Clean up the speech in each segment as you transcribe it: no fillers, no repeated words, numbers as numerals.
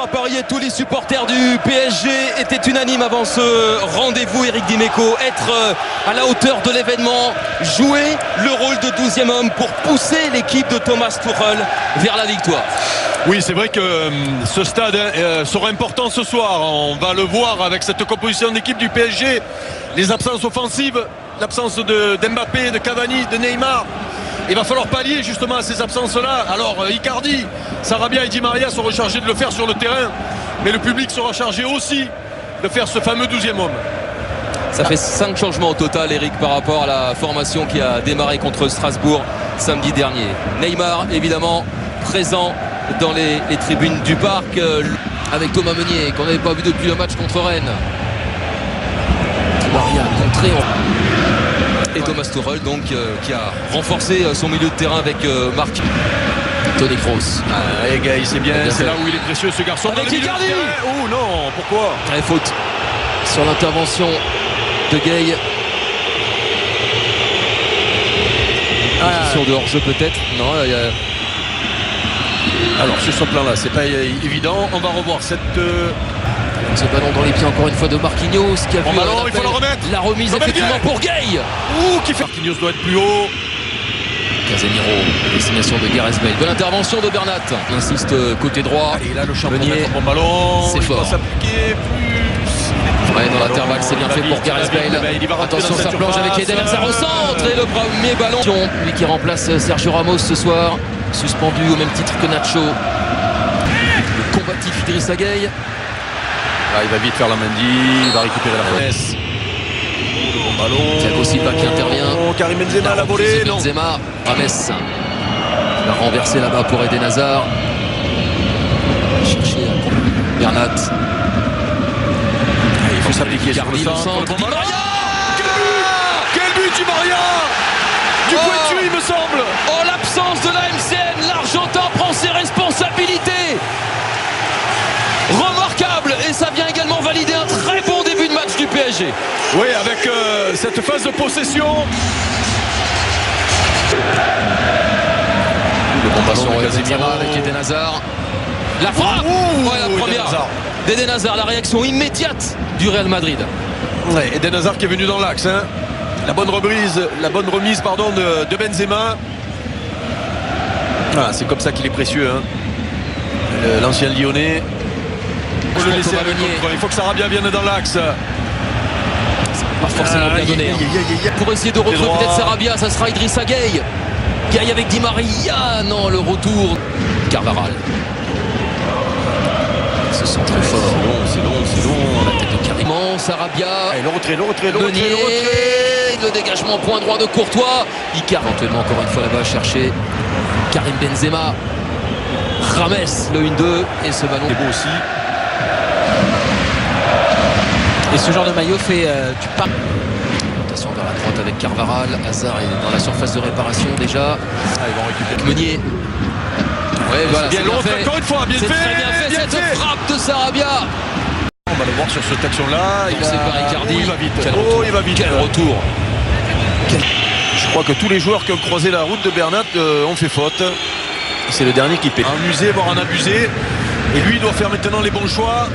à parier, tous les supporters du PSG étaient unanimes avant ce rendez-vous. Eric Dimeco, être à la hauteur de l'événement, jouer le rôle de 12e homme pour pousser l'équipe de Thomas Tuchel vers la victoire. Oui, c'est vrai que ce stade sera important ce soir. On va le voir avec cette composition d'équipe du PSG. Les absences offensives, l'absence d'Mbappé, de Cavani, de Neymar. Il va falloir pallier justement à ces absences-là. Alors Icardi, Sarabia et Di Maria seront chargés de le faire sur le terrain. Mais le public sera chargé aussi de faire ce fameux 12e homme. Ça fait 5 changements au total, Eric, par rapport à la formation qui a démarré contre Strasbourg samedi dernier. Neymar, évidemment, présent dans les tribunes du parc avec Thomas Meunier qu'on n'avait pas vu depuis le match contre Rennes. Maria contré et Thomas Tuchel donc qui a renforcé son milieu de terrain avec Marc Toni Kroos. C'est bien, c'est là où il est précieux ce garçon. Avec Icardi. Oh non, pourquoi? Très faute sur l'intervention de Gueye. Sur de hors-jeu peut-être. Non, il y a... Alors sur ce plan là c'est pas évident. On va revoir cette ce ballon dans les pieds encore une fois de Marquinhos qui a vu ballon, il faut la remettre. La remise effectivement pour Gueye. Qui fait Marquinhos doit être plus haut. Casemiro, destination de Gareth Bale. Bonne intervention de Bernat. Il insiste côté droit. Et là le champ bon ballon. C'est fort. Il va s'appliquer plus. Ouais, dans l'intervalle c'est bien fait pour Gareth Bale. Attention ça plonge avec Eden, ça recentre et le premier ballon. Lui qui remplace Sergio Ramos ce soir. Suspendu au même titre que Nacho. Le combatif Idrissa Gueye. Là, il va vite faire la Mendy, il va récupérer la presse. Bon ballon. Thiago Silva qui intervient. Karim Benzema la volée. Benzema, Rames va renverser là-bas pour Eden Hazard. Chercher Bernat. Il faut s'appliquer sur le centre. Di Maria. Quel but Di Maria. Du pointu il me semble. En l'absence de la MCN, l'Argentin prend ses responsabilités. Remarquable, et ça vient également valider un très bon début de match du PSG. Oui, avec cette phase de possession. Le bon ballon de Casemiro avec Eden Hazard. La frappe. La première d'Eden Hazard, la réaction immédiate du Real Madrid. Ouais, Eden Hazard qui est venu dans l'axe. Hein. La bonne remise de Benzema. Ah, c'est comme ça qu'il est précieux. Hein. L'ancien Lyonnais. Faut le laisser avec contre. Il faut que Sarabia vienne dans l'axe. C'est pas forcément bien donné. Pour essayer de retrouver peut-être Sarabia, ça sera Idrissa Gueye. Gueye avec Di Maria. Non, le retour. Carvajal. Ce centre fort. C'est long. La tête de Cariment, Sarabia. Et le retrait. Le dégagement point droit de Courtois. Icardi éventuellement encore une fois là-bas chercher Karim Benzema. Rames, le 1-2 et ce ballon est beau aussi. Et ce genre de maillot fait du pas. Attention vers la droite avec Carvajal. Hazard est dans la surface de réparation déjà. Ils vont récupérer Meunier. Ouais, voilà, bien fait. Encore une fois, bien fait. Très bien fait cette frappe de Sarabia. On va le voir sur cette action-là. C'est par Icardi. Il va vite. Il va vite. Quel retour. Je crois que tous les joueurs qui ont croisé la route de Bernat ont fait faute. C'est le dernier qui paie. En user, voire en abuser. Et lui, il doit faire maintenant les bons choix.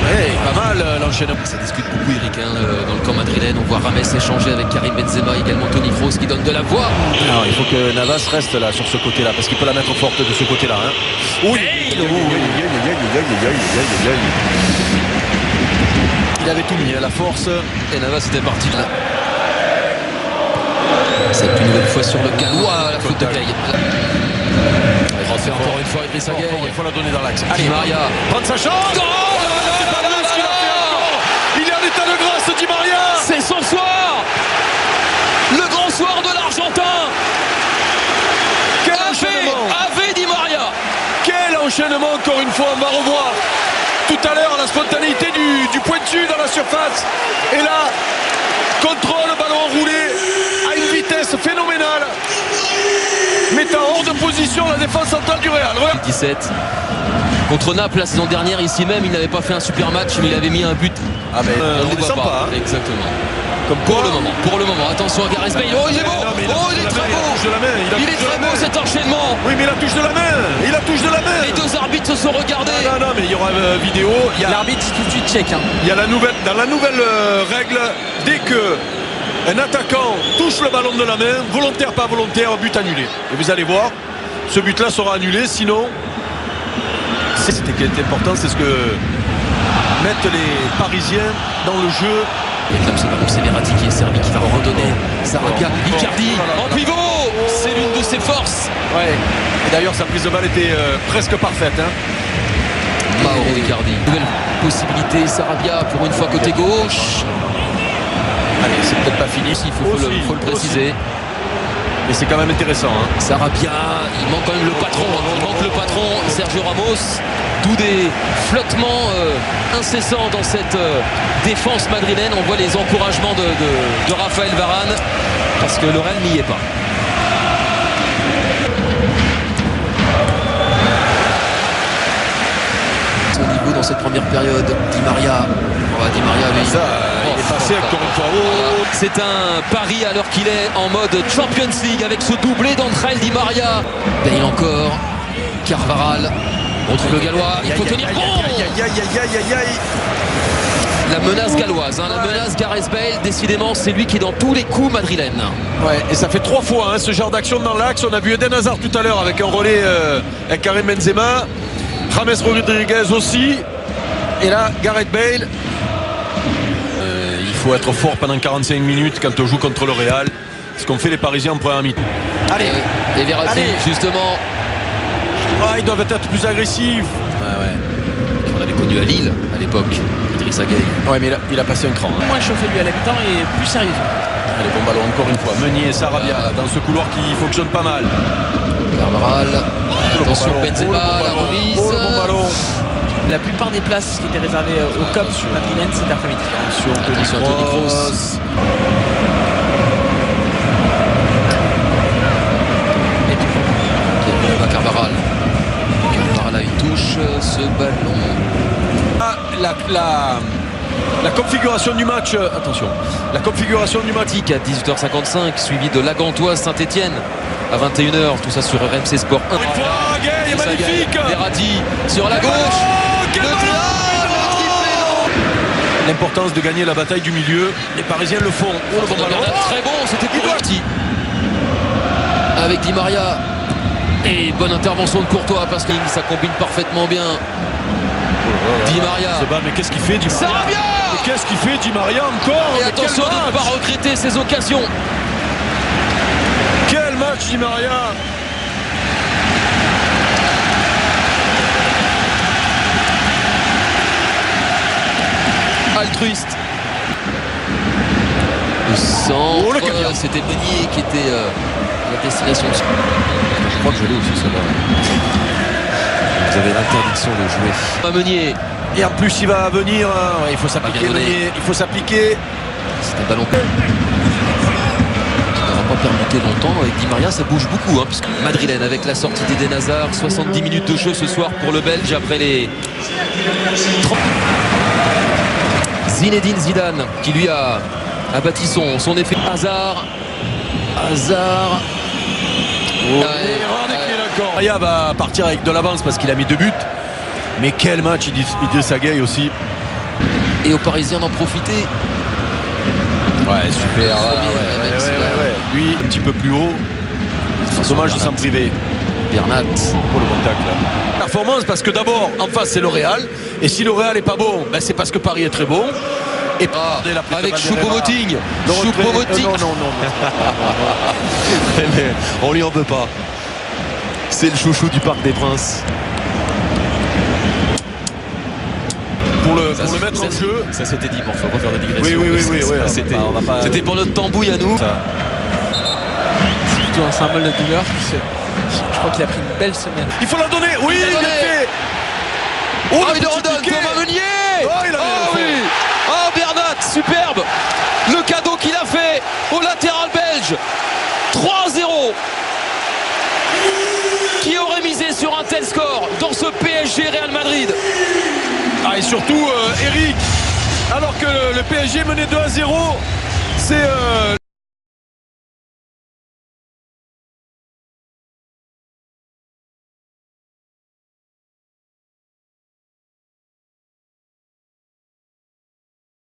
Ouais, pas mal l'enchaînement. Ça discute beaucoup, Eric, dans le camp madrilène. On voit Rames échanger avec Karim Benzema, également Toni Kroos qui donne de la voix. Alors, il faut que Navas reste là sur ce côté-là, parce qu'il peut la mettre forte de ce côté-là. Hein. Il avait tout mis, la force. Et Navas était parti là. C'est une nouvelle fois sur le gallois, la faute de Gueye. Il refait encore une fois Idrissa Gueye. Il faut la donner dans l'axe. Allez, Maria. Prendre sa chance. Il est en état de grâce, Di Maria. C'est son soir. Le grand soir de l'Argentin. Quel enchaînement. Ave Di Maria. Quel enchaînement, encore une fois. On va revoir tout à l'heure la spontanéité du pointu dans la surface. Et là, contrôle, ballon enroulé à une vitesse phénoménale, mettant hors de position la défense centrale du Real. 17 contre Naples la saison dernière, ici même, il n'avait pas fait un super match, mais il avait mis un but. Ah mais on ne voit sent pas. Hein. Exactement. Comme pour le moment. Attention à Gareth Bale. Oh, il est beau. Il est très beau. Il est très beau cet enchaînement. l'enchaînement. Oui, mais il la touche de la main. Il la touche de la main. Les deux arbitres se sont regardés. Non, mais il y aura vidéo. L'arbitre tout de suite check. Il y a dans la nouvelle règle, dès que un attaquant touche le ballon de la main, volontaire, pas volontaire, but annulé. Et vous allez voir, ce but-là sera annulé. Sinon, c'était qui était important, c'est ce que mettent les Parisiens dans le jeu. Et comme ce ballon, c'est Verratti qui est servi, qui va redonner. Sarabia, Icardi, en pivot. C'est l'une de ses forces. Ouais. Et d'ailleurs, sa prise de balle était presque parfaite. Mauro Icardi. Nouvelle possibilité, Sarabia pour une fois côté gauche. Allez, c'est peut-être pas fini. Il faut le préciser. Mais c'est quand même intéressant. Sarabia, il manque quand même le patron. Il manque le patron, Sergio Ramos. D'où des flottements incessants dans cette défense madrilène. On voit les encouragements de Raphaël Varane. Parce que le Real n'y est pas. Au niveau dans cette première période, Di Maria. Di Maria, lui, il est passé avec Toronto. C'est un pari alors qu'il est en mode Champions League avec ce doublé d'Angel Di Maria. Bale encore. Carvajal. On trouve le Gallois. Il faut tenir bon. La menace galloise, la menace Gareth Bale. Décidément, c'est lui qui est dans tous les coups madrilènes. Ouais, et ça fait 3 fois ce genre d'action dans l'axe. On a vu Eden Hazard tout à l'heure avec un relais avec Karim Benzema. James Rodriguez aussi. Et là, Gareth Bale. Il faut être fort pendant 45 minutes quand on joue contre le Real. Ce qu'ont fait les Parisiens en première mi-temps. Allez, et Verratti, justement. Ils doivent être plus agressifs. On avait connu à Lille à l'époque, Idrissa Gueye. Ouais, mais il a passé un cran. Moins chauffé lui à la mi-temps et plus sérieux. Allez, bon ballon encore une fois. Meunier et Sarabia dans ce couloir qui fonctionne pas mal. Carvajal. Attention, Benzema, la remise. Bon ballon. La plupart des places qui étaient réservées au COP madrilène cet après-midi. Attention, Toni Kroos. Et puis Carvajal. Carvajal a une touche, ce ballon. La configuration du match, attention, la configuration du match à 18h55, suivi de la Gantoise Saint-Etienne à 21h, tout ça sur RMC Sport 1. Une fois, Gueye, magnifique. Verratti sur la gauche. L'importance de gagner la bataille du milieu, les Parisiens le font. Très bon, c'était Courtois. Avec Di Maria. Et bonne intervention de Courtois parce que ça combine parfaitement bien. Di Maria. Mais qu'est-ce qu'il fait Di Maria? Sarabia. Qu'est-ce qu'il fait Di Maria encore? Et attention de ne pas regretter ses occasions. Quel match Di Maria! Altruiste. Le centre. Oh, le Caviar. C'était Meunier qui était la destination. Je crois que je l'ai aussi celle-là. Vous avez l'interdiction de jouer. Meunier. Et en plus il va venir, il faut s'appliquer. Il faut s'appliquer. C'est un ballon qui n'aura pas permuté longtemps. Avec Di Maria, ça bouge beaucoup, puisque madrilène avec la sortie d'Eden Hazard. 70 minutes de jeu ce soir pour le Belge après les 30. Zinedine Zidane qui lui a bâti son effet. Hazard. Maria va partir avec de l'avance parce qu'il a mis 2 buts. Mais quel match Idrissa Gueye aussi. Et aux Parisiens d'en profiter. Ouais, super. Lui, un petit peu plus haut. C'est dommage de s'en priver. Bernat. Pour le contact là. Performance parce que d'abord, en face, c'est le Real. Et si le Real n'est pas bon, c'est parce que Paris est très bon. Et avec Choupo-Moting. Non. Mais on lui en veut pas. C'est le chouchou du Parc des Princes. Pour le mettre en jeu. Ça c'était dit, bon, faut pas faire de digression. Oui. C'était pour notre tambouille à nous. C'est plutôt un symbole de douleur. Je crois qu'il a pris une belle semaine. Il faut la donner. Oui, il l'a fait. Il le redonne. Thomas Meunier. Bernat, superbe. Le cadeau qu'il a fait au latéral belge. 3-0. Qui aurait misé sur un tel score dans ce PSG Real Madrid? Et surtout Eric, alors que le PSG menait 2-0, c'est